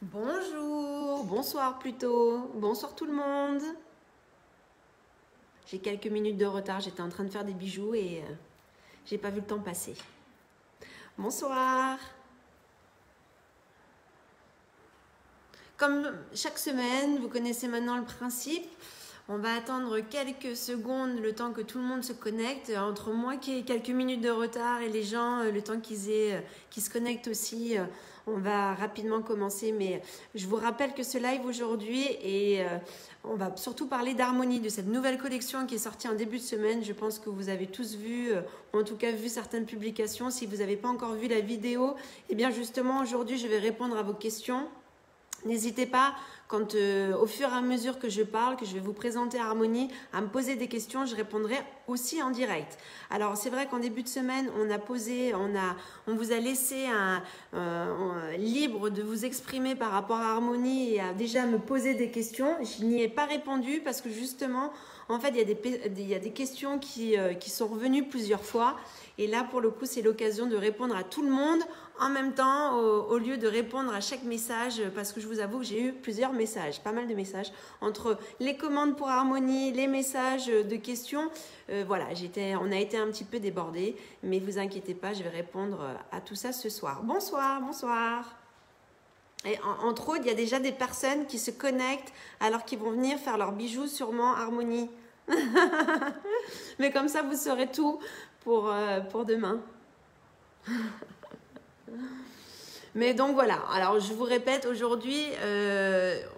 Bonjour, bonsoir plutôt, bonsoir tout le monde. J'ai quelques minutes de retard, j'étais en train de faire des bijoux et j'ai pas vu le temps passer. Bonsoir. Comme chaque semaine, vous connaissez maintenant le principe. On va attendre quelques secondes, le temps que tout le monde se connecte. Entre moi qui ai quelques minutes de retard et les gens, le temps qu'ils se connectent aussi, on va rapidement commencer. Mais je vous rappelle que ce live aujourd'hui, et on va surtout parler d'harmonie, de cette nouvelle collection qui est sortie en début de semaine. Je pense que vous avez tous vu, ou en tout cas vu certaines publications. Si vous n'avez pas encore vu la vidéo, eh bien justement aujourd'hui, je vais répondre à vos questions. N'hésitez pas, quand au fur et à mesure que je parle, que je vais vous présenter Harmonie, à me poser des questions, je répondrai aussi en direct. Alors c'est vrai qu'en début de semaine, on vous a laissé libre de vous exprimer par rapport à Harmonie et à déjà me poser des questions. Je n'y ai pas répondu parce que justement, en fait, il y a des questions qui sont revenues plusieurs fois. Et là, pour le coup, c'est l'occasion de répondre à tout le monde en même temps, au lieu de répondre à chaque message, parce que je vous avoue que j'ai eu plusieurs messages, pas mal de messages, entre les commandes pour Harmonie, les messages de questions. Voilà, on a été un petit peu débordés, mais vous inquiétez pas, je vais répondre à tout ça ce soir. Bonsoir, bonsoir. Et entre autres, il y a déjà des personnes qui se connectent alors qu'ils vont venir faire leurs bijoux sûrement Harmonie. Mais comme ça, vous saurez tout pour demain. Mais donc voilà, alors je vous répète, aujourd'hui,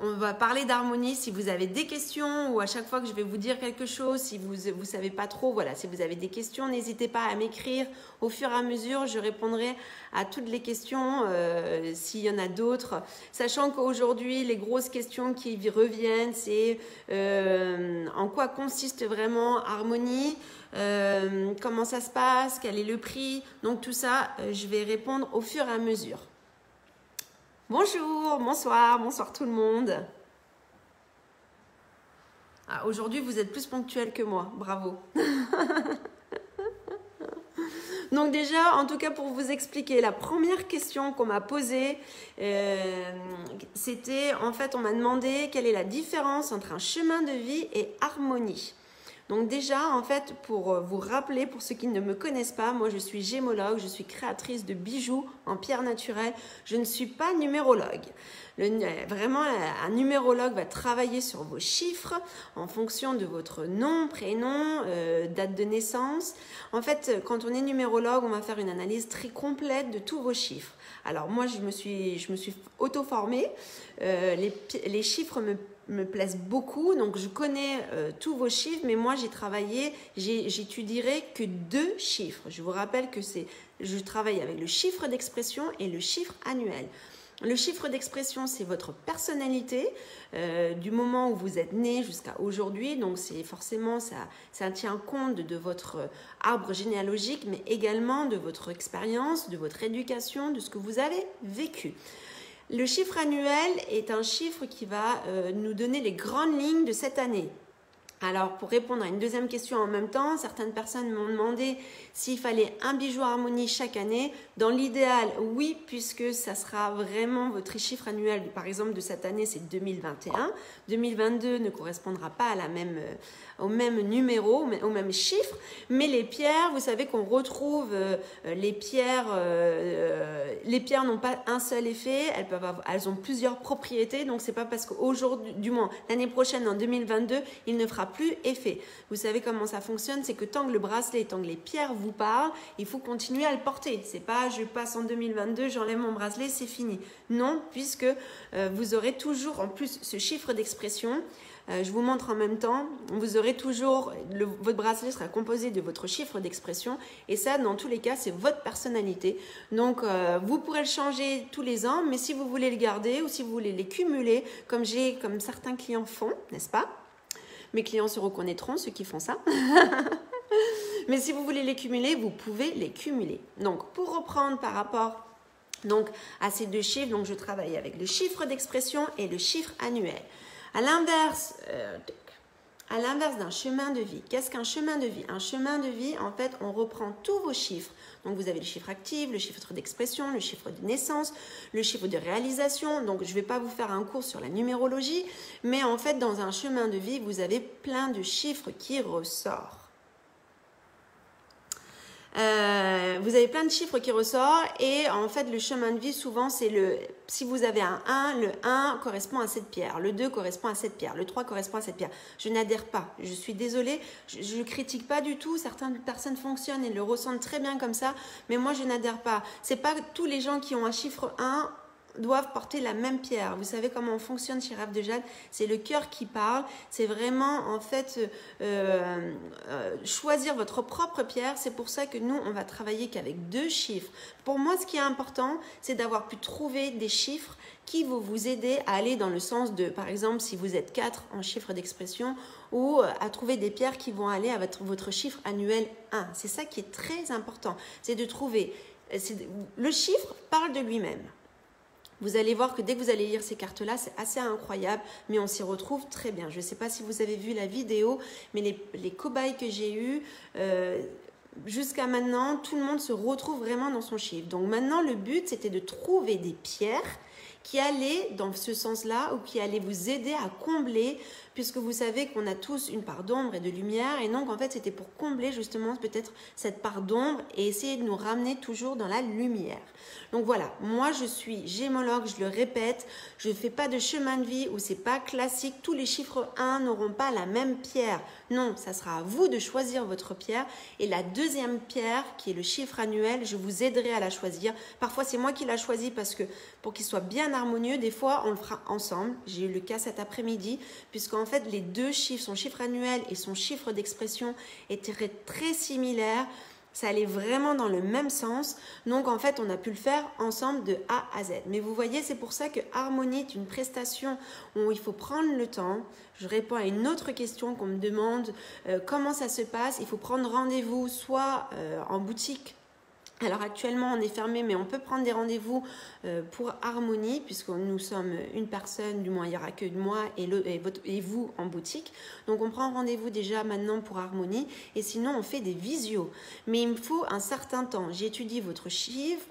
on va parler d'harmonie. Si vous avez des questions ou à chaque fois que je vais vous dire quelque chose, si vous ne savez pas trop, voilà, si vous avez des questions, n'hésitez pas à m'écrire. Au fur et à mesure, je répondrai à toutes les questions, s'il y en a d'autres. Sachant qu'aujourd'hui, les grosses questions qui reviennent, c'est en quoi consiste vraiment Harmonie, comment ça se passe, quel est le prix. Donc tout ça, je vais répondre au fur et à mesure. Bonjour, bonsoir, bonsoir tout le monde. Ah, aujourd'hui, vous êtes plus ponctuels que moi, bravo. Donc déjà, en tout cas pour vous expliquer, la première question qu'on m'a posée, c'était, en fait, on m'a demandé quelle est la différence entre un chemin de vie et harmonie. Donc déjà, en fait, pour vous rappeler, pour ceux qui ne me connaissent pas, moi je suis gémologue, je suis créatrice de bijoux en pierre naturelle, je ne suis pas numérologue. Vraiment, un numérologue va travailler sur vos chiffres en fonction de votre nom, prénom, date de naissance. En fait, quand on est numérologue, on va faire une analyse très complète de tous vos chiffres. Alors moi, je me suis auto-formée. Les chiffres me plaisent beaucoup, donc je connais tous vos chiffres, mais moi j'étudierai que 2 chiffres. Je vous rappelle que je travaille avec le chiffre d'expression et le chiffre annuel. Le chiffre d'expression, c'est votre personnalité du moment où vous êtes né jusqu'à aujourd'hui. Donc, c'est forcément, ça tient compte de votre arbre généalogique, mais également de votre expérience, de votre éducation, de ce que vous avez vécu. Le chiffre annuel est un chiffre qui va nous donner les grandes lignes de cette année. Alors, pour répondre à une deuxième question en même temps, certaines personnes m'ont demandé s'il fallait un bijou Harmonie chaque année. Dans l'idéal, oui, puisque ça sera vraiment votre chiffre annuel. Par exemple, de cette année, c'est 2021. 2022 ne correspondra pas au même numéro, au même chiffre. Mais les pierres, vous savez qu'on retrouve les pierres n'ont pas un seul effet, elles ont plusieurs propriétés. Donc, c'est pas parce qu'aujourd'hui, du moins l'année prochaine, en 2022, il ne fera plus effet. Vous savez comment ça fonctionne, c'est que tant que le bracelet, tant que les pierres vous parlent, il faut continuer à le porter. C'est pas je passe en 2022, j'enlève mon bracelet, c'est fini. Non, puisque vous aurez toujours en plus ce chiffre d'expression. Je vous montre en même temps, vous aurez toujours, votre bracelet sera composé de votre chiffre d'expression et ça, dans tous les cas, c'est votre personnalité. Donc, vous pourrez le changer tous les ans, mais si vous voulez le garder ou si vous voulez les cumuler, comme certains clients font, n'est-ce pas? Mes clients se reconnaîtront, ceux qui font ça. Mais si vous voulez les cumuler, vous pouvez les cumuler. Donc, pour reprendre par rapport à ces 2 chiffres, donc je travaille avec le chiffre d'expression et le chiffre annuel. À l'inverse, À l'inverse d'un chemin de vie, qu'est-ce qu'un chemin de vie? Un chemin de vie, en fait, on reprend tous vos chiffres. Donc, vous avez le chiffre actif, le chiffre d'expression, le chiffre de naissance, le chiffre de réalisation. Donc, je ne vais pas vous faire un cours sur la numérologie, mais en fait, dans un chemin de vie, vous avez plein de chiffres qui ressortent. Vous avez plein de chiffres qui ressortent et en fait le chemin de vie souvent c'est si vous avez un 1, le 1 correspond à cette pierre, le 2 correspond à cette pierre, le 3 correspond à cette pierre. Je n'adhère pas, je suis désolée, je ne critique pas du tout, certaines personnes fonctionnent et le ressentent très bien comme ça, mais moi je n'adhère pas. C'est pas tous les gens qui ont un chiffre 1 doivent porter la même pierre. Vous savez comment on fonctionne chez Rave de Jade? C'est le cœur qui parle. C'est vraiment en fait choisir votre propre pierre. C'est pour ça que nous, on va travailler qu'avec 2 chiffres. Pour moi, ce qui est important, c'est d'avoir pu trouver des chiffres qui vont vous aider à aller dans le sens de, par exemple, si vous êtes 4 en chiffre d'expression, ou à trouver des pierres qui vont aller à votre chiffre annuel 1. C'est ça qui est très important. C'est de trouver... Le chiffre parle de lui-même. Vous allez voir que dès que vous allez lire ces cartes-là, c'est assez incroyable, mais on s'y retrouve très bien. Je ne sais pas si vous avez vu la vidéo, mais les cobayes que j'ai eus, jusqu'à maintenant, tout le monde se retrouve vraiment dans son chiffre. Donc maintenant, le but, c'était de trouver des pierres qui allaient dans ce sens-là ou qui allaient vous aider à combler, puisque vous savez qu'on a tous une part d'ombre et de lumière, et donc en fait, c'était pour combler justement peut-être cette part d'ombre et essayer de nous ramener toujours dans la lumière. Donc voilà, moi je suis gémologue, je le répète, je ne fais pas de chemin de vie où c'est pas classique, tous les chiffres 1 n'auront pas la même pierre. Non, ça sera à vous de choisir votre pierre et la deuxième pierre qui est le chiffre annuel, je vous aiderai à la choisir. Parfois c'est moi qui la choisis parce que pour qu'il soit bien harmonieux, des fois on le fera ensemble. J'ai eu le cas cet après-midi puisqu'en fait les 2 chiffres, son chiffre annuel et son chiffre d'expression étaient très similaires. Ça allait vraiment dans le même sens. Donc, en fait, on a pu le faire ensemble de A à Z. Mais vous voyez, c'est pour ça que Harmonie est une prestation où il faut prendre le temps. Je réponds à une autre question qu'on me demande. Comment ça se passe? Il faut prendre rendez-vous soit en boutique. Alors actuellement on est fermé, mais on peut prendre des rendez-vous pour Harmonie, puisque nous sommes une personne, du moins il n'y aura que moi et vous en boutique. Donc on prend rendez-vous déjà maintenant pour Harmonie, et sinon on fait des visios. Mais il me faut un certain temps. J'étudie votre chiffre,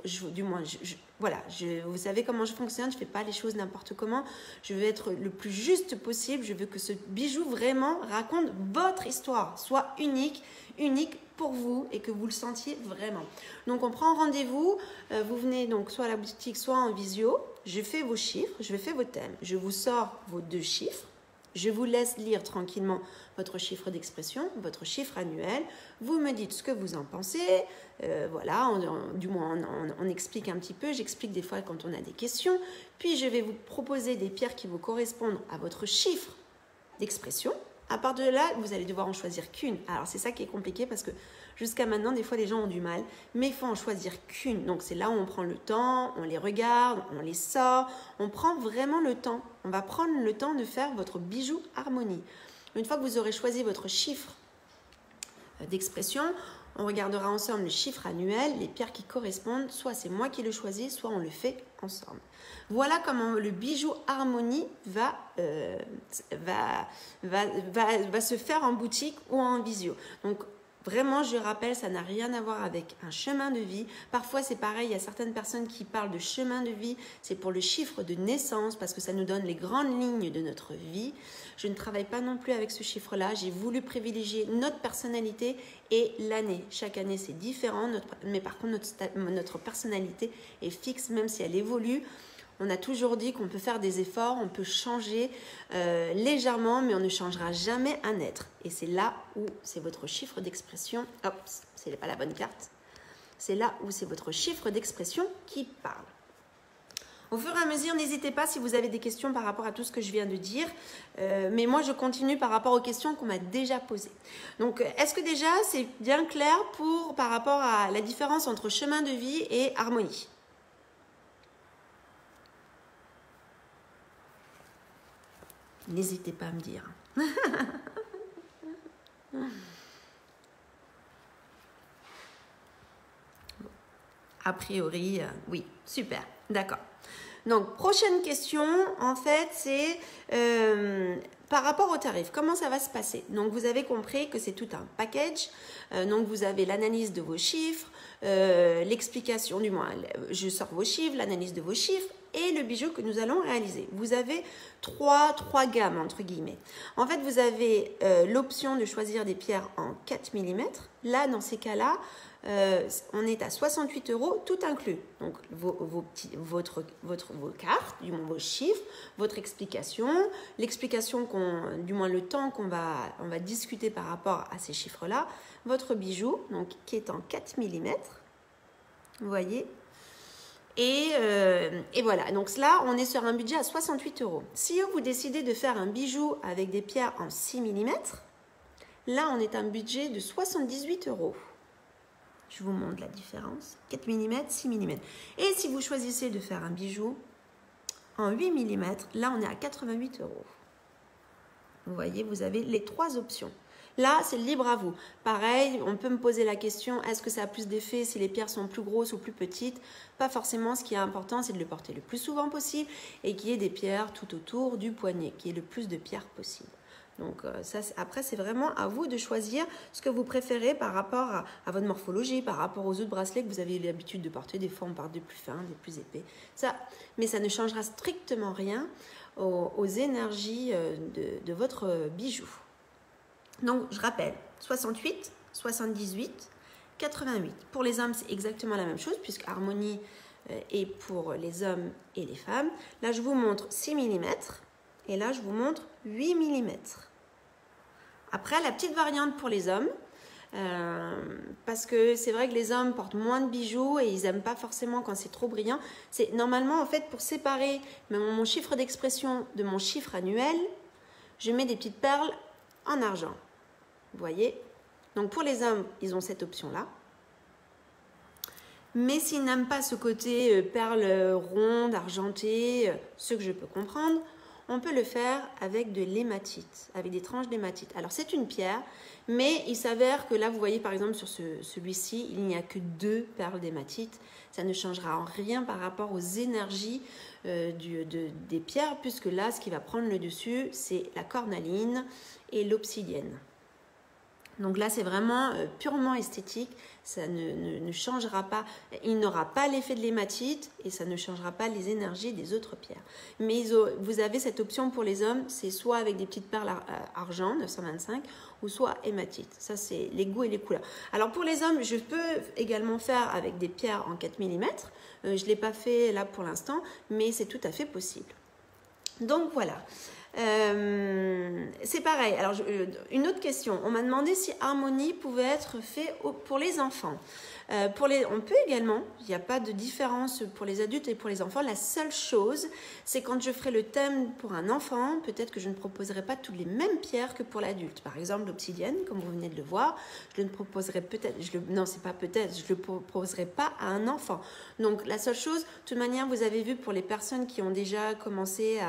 voilà, vous savez comment je fonctionne, je ne fais pas les choses n'importe comment. Je veux être le plus juste possible, je veux que ce bijou vraiment raconte votre histoire, soit unique pour vous et que vous le sentiez vraiment. Donc on prend rendez-vous, vous venez donc soit à la boutique, soit en visio, je fais vos chiffres, je fais vos thèmes, je vous sors vos 2 chiffres, je vous laisse lire tranquillement votre chiffre d'expression, votre chiffre annuel, vous me dites ce que vous en pensez, voilà, du moins on explique un petit peu, j'explique des fois quand on a des questions, puis je vais vous proposer des pierres qui vous correspondent à votre chiffre d'expression. À part de là, vous allez devoir en choisir qu'une. Alors, c'est ça qui est compliqué parce que jusqu'à maintenant, des fois, les gens ont du mal. Mais il faut en choisir qu'une. Donc, c'est là où on prend le temps, on les regarde, on les sort. On prend vraiment le temps. On va prendre le temps de faire votre bijou Harmonie. Une fois que vous aurez choisi votre chiffre d'expression, on regardera ensemble le chiffre annuel, les pierres qui correspondent. Soit c'est moi qui le choisis, soit on le fait ensemble. Voilà comment le bijou Harmonie va se faire en boutique ou en visio. Donc, vraiment, je rappelle, ça n'a rien à voir avec un chemin de vie. Parfois, c'est pareil, il y a certaines personnes qui parlent de chemin de vie. C'est pour le chiffre de naissance parce que ça nous donne les grandes lignes de notre vie. Je ne travaille pas non plus avec ce chiffre-là. J'ai voulu privilégier notre personnalité et l'année. Chaque année, c'est différent. Mais par contre, notre personnalité est fixe, même si elle évolue. On a toujours dit qu'on peut faire des efforts, on peut changer légèrement, mais on ne changera jamais un être. Et c'est là où c'est votre chiffre d'expression. Hop, c'est pas la bonne carte. C'est là où c'est votre chiffre d'expression qui parle. Au fur et à mesure, n'hésitez pas si vous avez des questions par rapport à tout ce que je viens de dire. Mais moi, je continue par rapport aux questions qu'on m'a déjà posées. Donc, est-ce que déjà, c'est bien clair par rapport à la différence entre chemin de vie et harmonie ? N'hésitez pas à me dire. A priori, oui, super, d'accord. Donc, prochaine question, en fait, c'est par rapport au tarif, comment ça va se passer? Donc, vous avez compris que c'est tout un package. Donc, vous avez l'analyse de vos chiffres, l'explication, du moins, je sors vos chiffres, l'analyse de vos chiffres et le bijou que nous allons réaliser. Vous avez trois gammes, entre guillemets. En fait, vous avez l'option de choisir des pierres en 4 mm. Là, dans ces cas-là, on est à 68 € tout inclus. Donc, vos cartes, du moins vos chiffres, votre explication, l'explication, du moins le temps on va discuter par rapport à ces chiffres-là, votre bijou, donc, qui est en 4 mm, vous voyez. Et voilà, donc là, on est sur un budget à 68 €. Si vous décidez de faire un bijou avec des pierres en 6 mm, là, on est à un budget de 78 €. Je vous montre la différence. 4 mm, 6 mm. Et si vous choisissez de faire un bijou en 8 mm, là, on est à 88 €. Vous voyez, vous avez les 3 options. Là, c'est libre à vous. Pareil, on peut me poser la question, est-ce que ça a plus d'effet si les pierres sont plus grosses ou plus petites? Pas forcément. Ce qui est important, c'est de le porter le plus souvent possible et qu'il y ait des pierres tout autour du poignet, qu'il y ait le plus de pierres possible. Donc, ça, après, c'est vraiment à vous de choisir ce que vous préférez par rapport à votre morphologie, par rapport aux autres bracelets que vous avez l'habitude de porter. Des fois, on porte des plus fins, des plus épais. Mais ça ne changera strictement rien aux énergies de votre bijou. Donc, je rappelle, 68, 78, 88. Pour les hommes, c'est exactement la même chose, puisque Harmonie est pour les hommes et les femmes. Là, je vous montre 6 mm et là, je vous montre 8 mm. Après, la petite variante pour les hommes, parce que c'est vrai que les hommes portent moins de bijoux et ils n'aiment pas forcément quand c'est trop brillant. C'est normalement, en fait, pour séparer mon chiffre d'expression de mon chiffre annuel, je mets des petites perles en argent. Vous voyez? Donc, pour les hommes, ils ont cette option-là. Mais s'ils n'aiment pas ce côté perles rondes, argentées, ce que je peux comprendre, on peut le faire avec de l'hématite, avec des tranches d'hématite. Alors, c'est une pierre, mais il s'avère que là, vous voyez par exemple sur celui-ci, il n'y a que 2 perles d'hématite. Ça ne changera en rien par rapport aux énergies des pierres, puisque là, ce qui va prendre le dessus, c'est la cornaline et l'obsidienne. Donc là, c'est vraiment purement esthétique, ça ne changera pas, il n'aura pas l'effet de l'hématite et ça ne changera pas les énergies des autres pierres. Mais vous avez cette option pour les hommes, c'est soit avec des petites perles argent, 925, ou soit hématite. Ça, c'est les goûts et les couleurs. Alors pour les hommes, je peux également faire avec des pierres en 4 mm. Je ne l'ai pas fait là pour l'instant, mais c'est tout à fait possible. Donc voilà. C'est pareil. Alors, une autre question. On m'a demandé si Harmonie pouvait être fait pour les enfants. On peut également, il n'y a pas de différence pour les adultes et pour les enfants. La seule chose, c'est quand je ferai le thème pour un enfant, peut-être que je ne proposerai pas toutes les mêmes pierres que pour l'adulte. Par exemple, l'obsidienne, comme vous venez de le voir, je le proposerai peut-être, non, c'est pas peut-être, je le proposerai pas à un enfant. Donc, la seule chose, de toute manière, vous avez vu pour les personnes qui ont déjà commencé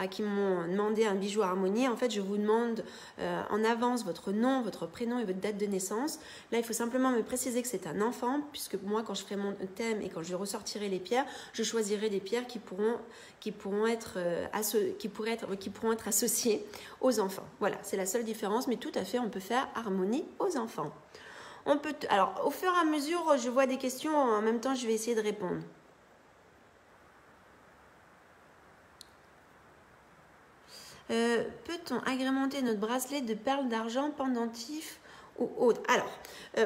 qui m'ont demandé un bijou Harmonie, en fait, je vous demande en avance votre nom, votre prénom et votre date de naissance. Là, il faut simplement me préciser que c'est un enfant, puisque moi, quand je ferai mon thème et quand je ressortirai les pierres, je choisirai des pierres qui pourront être associées aux enfants. Voilà, c'est la seule différence, mais tout à fait, on peut faire Harmonie aux enfants. Alors, au fur et à mesure, je vois des questions, en même temps, je vais essayer de répondre. Peut-on agrémenter notre bracelet de perles d'argent pendentifs ou autres? Alors,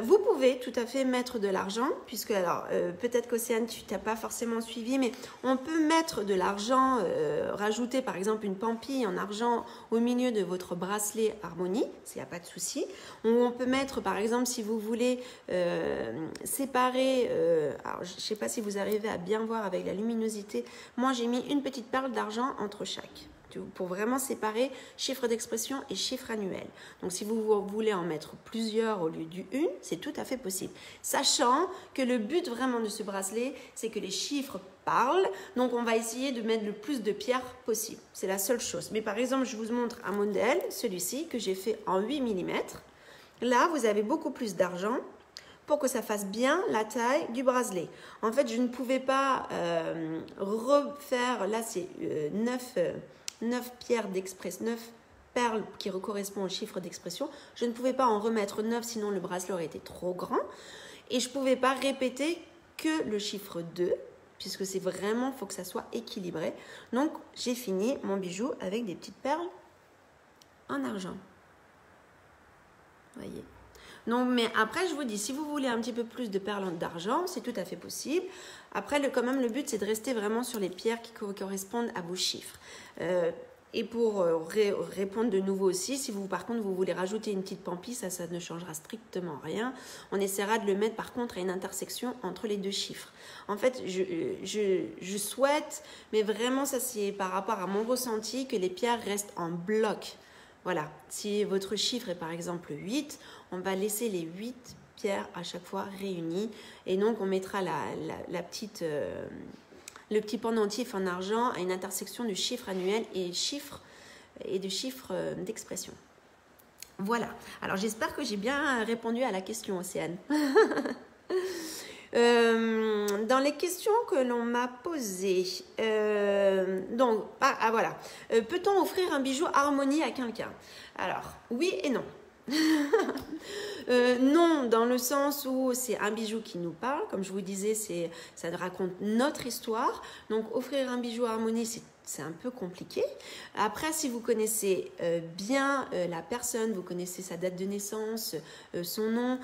vous pouvez tout à fait mettre de l'argent, puisque peut-être qu'Océane, tu n'as pas forcément suivi, mais on peut mettre de l'argent, rajouter par exemple une pampille en argent au milieu de votre bracelet Harmonie, s'il n'y a pas de souci. Ou on peut mettre par exemple, si vous voulez séparer, alors je ne sais pas si vous arrivez à bien voir avec la luminosité, moi j'ai mis une petite perle d'argent entre chaque, pour vraiment séparer chiffre d'expression et chiffre annuel. Donc, si vous voulez en mettre plusieurs au lieu d'une, c'est tout à fait possible. Sachant que le but vraiment de ce bracelet, c'est que les chiffres parlent. Donc, on va essayer de mettre le plus de pierres possible. C'est la seule chose. Mais par exemple, je vous montre un modèle, celui-ci, que j'ai fait en 8 mm. Là, vous avez beaucoup plus d'argent pour que ça fasse bien la taille du bracelet. En fait, je ne pouvais pas refaire, là c'est 9 pierres d'express, 9 perle qui correspond au chiffre d'expression. Je ne pouvais pas en remettre 9, sinon le bracelet aurait été trop grand. Et je ne pouvais pas répéter que le chiffre 2, puisque c'est vraiment, il faut que ça soit équilibré. Donc, j'ai fini mon bijou avec des petites perles en argent. Voyez. Donc, mais après, je vous dis, si vous voulez un petit peu plus de perles d'argent, c'est tout à fait possible. Après, quand même, le but, c'est de rester vraiment sur les pierres qui correspondent à vos chiffres. Et pour répondre de nouveau aussi, si vous, par contre, vous voulez rajouter une petite pampille, ça ne changera strictement rien. On essaiera de le mettre, par contre, à une intersection entre les deux chiffres. En fait, je souhaite, mais vraiment, ça c'est par rapport à mon ressenti, que les pierres restent en bloc. Voilà, si votre chiffre est par exemple 8, on va laisser les 8 pierres à chaque fois réunies. Et donc, on mettra le petit pendentif en argent à une intersection du chiffre annuel et de chiffres d'expression. Voilà. Alors, j'espère que j'ai bien répondu à la question, Océane. Dans les questions que l'on m'a posées, voilà. Peut-on offrir un bijou harmonie à quelqu'un? Alors, oui et non. Non, dans le sens où c'est un bijou qui nous parle, comme je vous disais, ça raconte notre histoire. Donc, offrir un bijou harmonie, c'est un peu compliqué. Après, si vous connaissez bien la personne, vous connaissez sa date de naissance, son nom,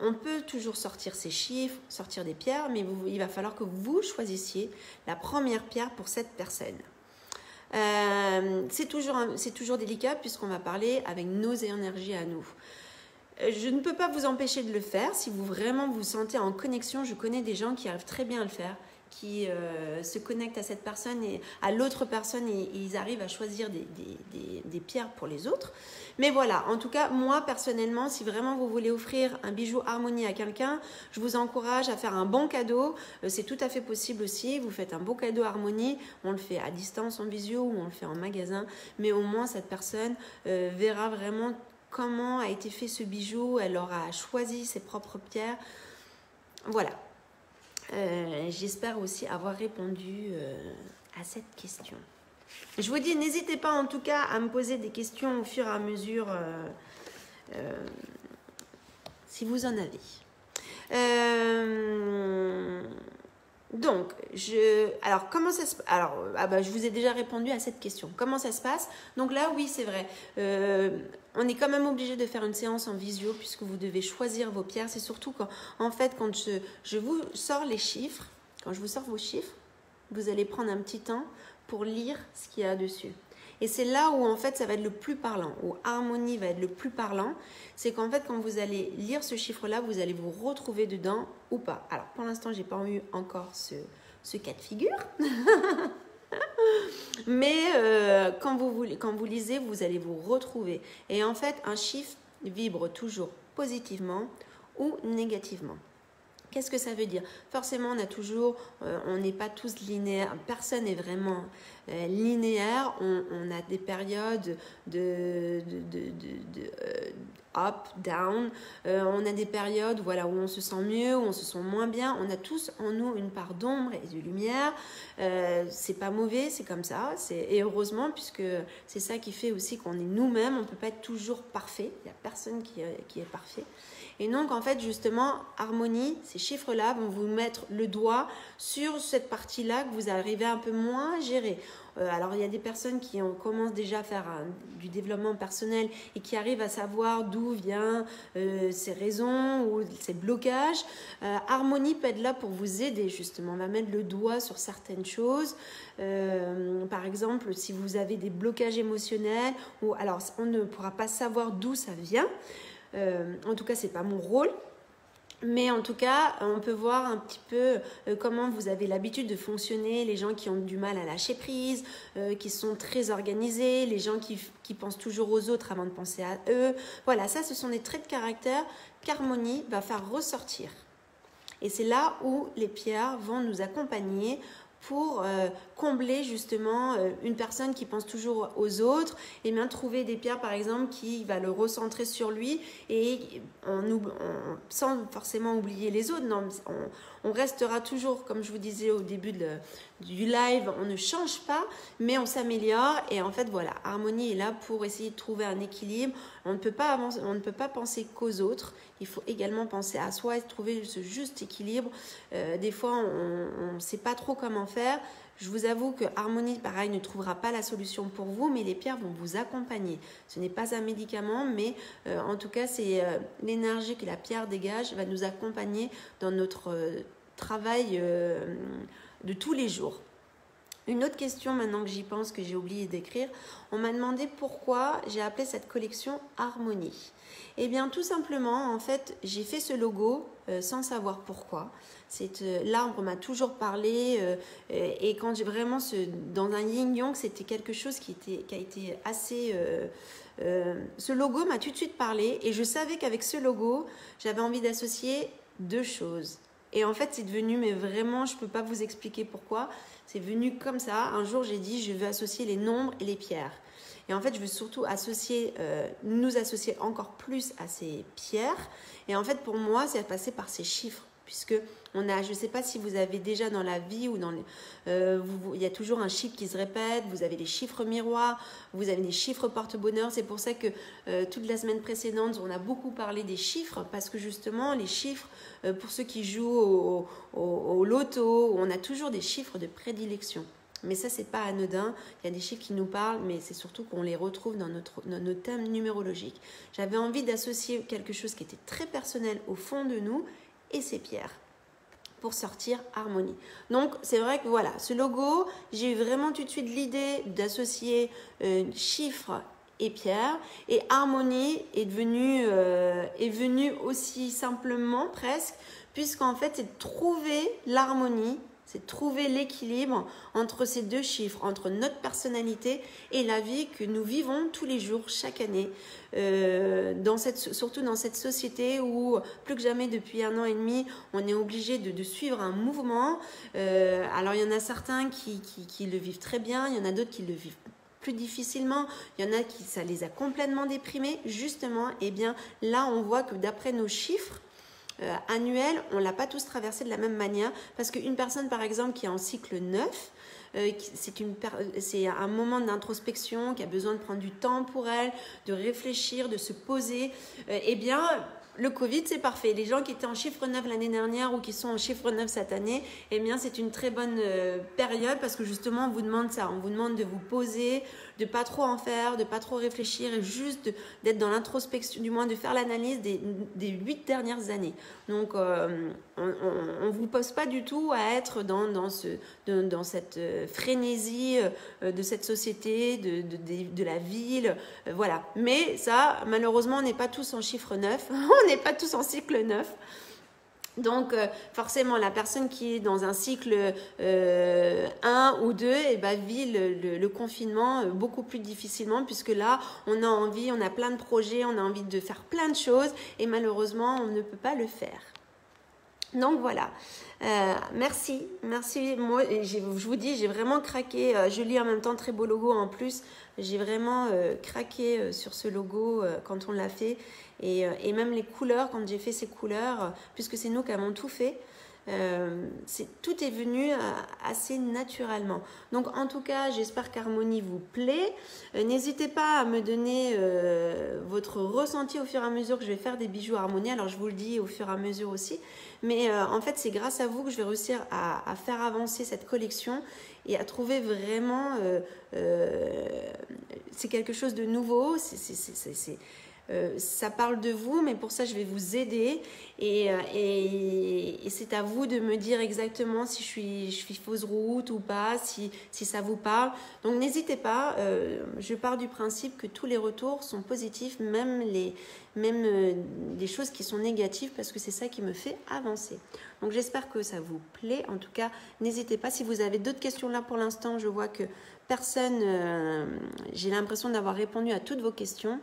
on peut toujours sortir ses chiffres, sortir des pierres, mais il va falloir que vous choisissiez la première pierre pour cette personne. C'est toujours délicat puisqu'on va parler avec nos énergies à nous. Je ne peux pas vous empêcher de le faire. Si vous vraiment vous sentez en connexion, je connais des gens qui arrivent très bien à le faire, qui se connectent à cette personne et à l'autre personne et ils arrivent à choisir des pierres pour les autres. Mais voilà, en tout cas, moi personnellement, si vraiment vous voulez offrir un bijou harmonie à quelqu'un, je vous encourage à faire un bon cadeau. C'est tout à fait possible aussi. Vous faites un beau cadeau harmonie. On le fait à distance en visio ou on le fait en magasin. Mais au moins, cette personne verra vraiment comment a été fait ce bijou. Elle aura choisi ses propres pierres. Voilà. J'espère aussi avoir répondu à cette question. Je vous dis, n'hésitez pas en tout cas à me poser des questions au fur et à mesure si vous en avez. Donc, alors, comment ça se passe? Alors, je vous ai déjà répondu à cette question. Comment ça se passe? Donc là, oui, c'est vrai. On est quand même obligé de faire une séance en visio puisque vous devez choisir vos pierres. C'est surtout quand je vous sors les chiffres, quand je vous sors vos chiffres, vous allez prendre un petit temps pour lire ce qu'il y a dessus. Et c'est là où en fait ça va être le plus parlant, où harmonie va être le plus parlant, c'est qu'en fait quand vous allez lire ce chiffre-là, vous allez vous retrouver dedans ou pas. Alors pour l'instant, j'ai pas eu encore ce cas de figure, mais quand vous lisez, vous allez vous retrouver. Et en fait, un chiffre vibre toujours positivement ou négativement. Qu'est-ce que ça veut dire? Forcément, on n'est pas tous linéaires. Personne n'est vraiment linéaire. On a des périodes de up, down. On a des périodes où on se sent mieux, où on se sent moins bien. On a tous en nous une part d'ombre et de lumière. C'est pas mauvais, c'est comme ça. Et heureusement, puisque c'est ça qui fait aussi qu'on est nous-mêmes. On ne peut pas être toujours parfait. Il n'y a personne qui est parfait. Et donc, en fait, justement, harmonie, ces chiffres-là vont vous mettre le doigt sur cette partie-là que vous arrivez un peu moins à gérer. Alors, il y a des personnes qui commencent déjà à faire du développement personnel et qui arrivent à savoir d'où viennent ces raisons ou ces blocages. Harmonie peut être là pour vous aider, justement. On va mettre le doigt sur certaines choses. Par exemple, si vous avez des blocages émotionnels, alors on ne pourra pas savoir d'où ça vient. En tout cas, c'est pas mon rôle. Mais en tout cas, on peut voir un petit peu comment vous avez l'habitude de fonctionner, les gens qui ont du mal à lâcher prise, qui sont très organisés, les gens qui pensent toujours aux autres avant de penser à eux. Voilà, ça, ce sont des traits de caractère qu'harmonie va faire ressortir. Et c'est là où les pierres vont nous accompagner pour combler justement une personne qui pense toujours aux autres, et bien trouver des pierres par exemple qui va le recentrer sur lui et sans forcément oublier les autres. Non, on restera toujours, comme je vous disais au début du live, on ne change pas, mais on s'améliore. Et en fait, voilà, Harmonie est là pour essayer de trouver un équilibre. On ne peut pas avancer, on ne peut pas penser qu'aux autres. Il faut également penser à soi et trouver ce juste équilibre. Des fois, on ne sait pas trop comment faire. Je vous avoue que Harmonie, pareil, ne trouvera pas la solution pour vous, mais les pierres vont vous accompagner. Ce n'est pas un médicament, mais en tout cas, c'est l'énergie que la pierre dégage va nous accompagner dans notre travail de tous les jours. Une autre question maintenant que j'y pense, que j'ai oublié d'écrire, on m'a demandé pourquoi j'ai appelé cette collection Harmonie. Eh bien tout simplement, en fait, j'ai fait ce logo sans savoir pourquoi. L'arbre m'a toujours parlé et quand j'ai vraiment dans un yin-yang, c'était quelque chose qui a été assez... ce logo m'a tout de suite parlé et je savais qu'avec ce logo, j'avais envie d'associer deux choses. Et en fait, c'est devenu, mais vraiment, je ne peux pas vous expliquer pourquoi, c'est venu comme ça. Un jour, j'ai dit, je veux associer les nombres et les pierres. Et en fait, je veux surtout nous associer encore plus à ces pierres. Et en fait, pour moi, c'est passé par ces chiffres. Puisque je ne sais pas si vous avez déjà dans la vie ou il y a toujours un chiffre qui se répète, vous avez les chiffres miroirs, vous avez les chiffres porte-bonheur. C'est pour ça que toute la semaine précédente, on a beaucoup parlé des chiffres, parce que justement, les chiffres, pour ceux qui jouent au loto, on a toujours des chiffres de prédilection. Mais ça, c'est pas anodin. Il y a des chiffres qui nous parlent, mais c'est surtout qu'on les retrouve dans nos thèmes numérologiques. J'avais envie d'associer quelque chose qui était très personnel au fond de nous et ces pierres pour sortir Harmonie. Donc c'est vrai que voilà, ce logo, j'ai eu vraiment tout de suite l'idée d'associer chiffres et pierres, et Harmonie est venue aussi simplement presque, puisqu'en fait c'est de trouver l'harmonie, c'est de trouver l'équilibre entre ces deux chiffres, entre notre personnalité et la vie que nous vivons tous les jours, chaque année, surtout dans cette société où plus que jamais depuis 1 an et demi, on est obligé de suivre un mouvement. Alors il y en a certains qui le vivent très bien, il y en a d'autres qui le vivent plus difficilement, il y en a qui ça les a complètement déprimés. Justement, eh bien là on voit que d'après nos chiffres annuel, on ne l'a pas tous traversé de la même manière, parce qu'une personne par exemple qui est en cycle 9, c'est un moment d'introspection, qui a besoin de prendre du temps pour elle, de réfléchir, de se poser, eh bien le Covid c'est parfait. Les gens qui étaient en chiffre 9 l'année dernière ou qui sont en chiffre 9 cette année, eh bien c'est une très bonne période, parce que justement on vous demande ça, on vous demande de vous poser, de pas trop en faire, de pas trop réfléchir, et juste d'être dans l'introspection, du moins de faire l'analyse des 8 dernières années. Donc on vous pose pas du tout à être dans cette frénésie de cette société, de la ville, voilà. Mais ça, malheureusement, on n'est pas tous en chiffre 9, on n'est pas tous en cycle 9. Donc forcément, la personne qui est dans un cycle 1 ou 2 vit le confinement beaucoup plus difficilement, puisque là, on a plein de projets, on a envie de faire plein de choses, et malheureusement, on ne peut pas le faire. Donc voilà, merci. Moi, je vous dis, j'ai vraiment craqué. Je lis en même temps, très beau logo en plus. J'ai vraiment craqué sur ce logo quand on l'a fait, et même les couleurs, quand j'ai fait ces couleurs, puisque c'est nous qui avons tout fait. Tout est venu assez naturellement. Donc en tout cas, j'espère qu'Harmonie vous plaît. N'hésitez pas à me donner votre ressenti au fur et à mesure que je vais faire des bijoux Harmonie. Alors je vous le dis au fur et à mesure aussi, mais en fait c'est grâce à vous que je vais réussir à faire avancer cette collection et à trouver vraiment c'est quelque chose de nouveau. Ça parle de vous, mais pour ça je vais vous aider, et c'est à vous de me dire exactement si je suis fausse route ou pas, si ça vous parle. Donc n'hésitez pas, je pars du principe que tous les retours sont positifs, même des choses qui sont négatives, parce que c'est ça qui me fait avancer. Donc j'espère que ça vous plaît. En tout cas, n'hésitez pas. Si vous avez d'autres questions, là pour l'instant je vois que personne, j'ai l'impression d'avoir répondu à toutes vos questions.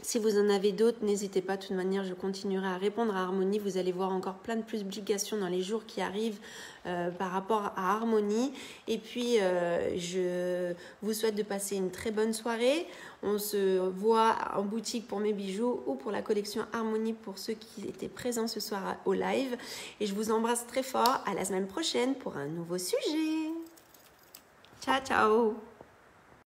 Si vous en avez d'autres, n'hésitez pas. De toute manière, je continuerai à répondre à Harmonie. Vous allez voir encore plein de publications dans les jours qui arrivent par rapport à Harmonie. Et puis, je vous souhaite de passer une très bonne soirée. On se voit en boutique pour mes bijoux ou pour la collection Harmonie pour ceux qui étaient présents ce soir au live. Et je vous embrasse très fort. À la semaine prochaine pour un nouveau sujet. Ciao, ciao!